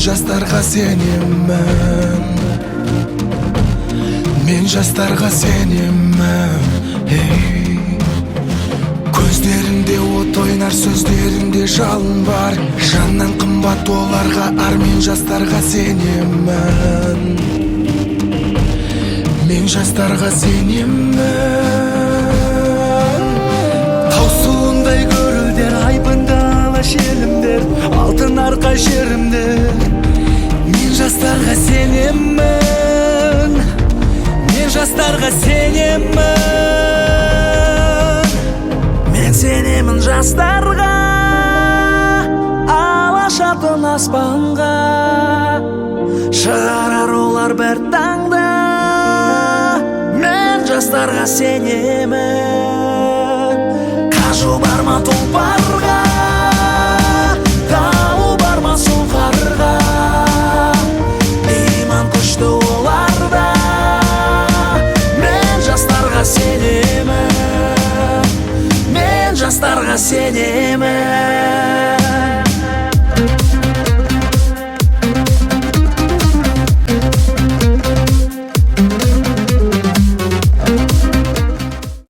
жастарға сенемін, мен жастарға сенемін. Көздерінде от ойнар, сөздерінде жалын бар. Жаннан қымбат оларға ар, мен жастарға сенемін, мен жастарға сенемін. Таусылындай көрілдер, айбындала желімдер, алтын арқа жерімдер. Мен жастарға сенемін, мен жастарға сенемін. Мен сенемін жастарға, алашатын аспанға шығарар олар бір таңда. Мен жастарға сенемін. Қажу барма тұлпарға, дауы барма сұңқарға. Иман күшті оларда, мен жастарға сенемін, мен жастарға сенемін.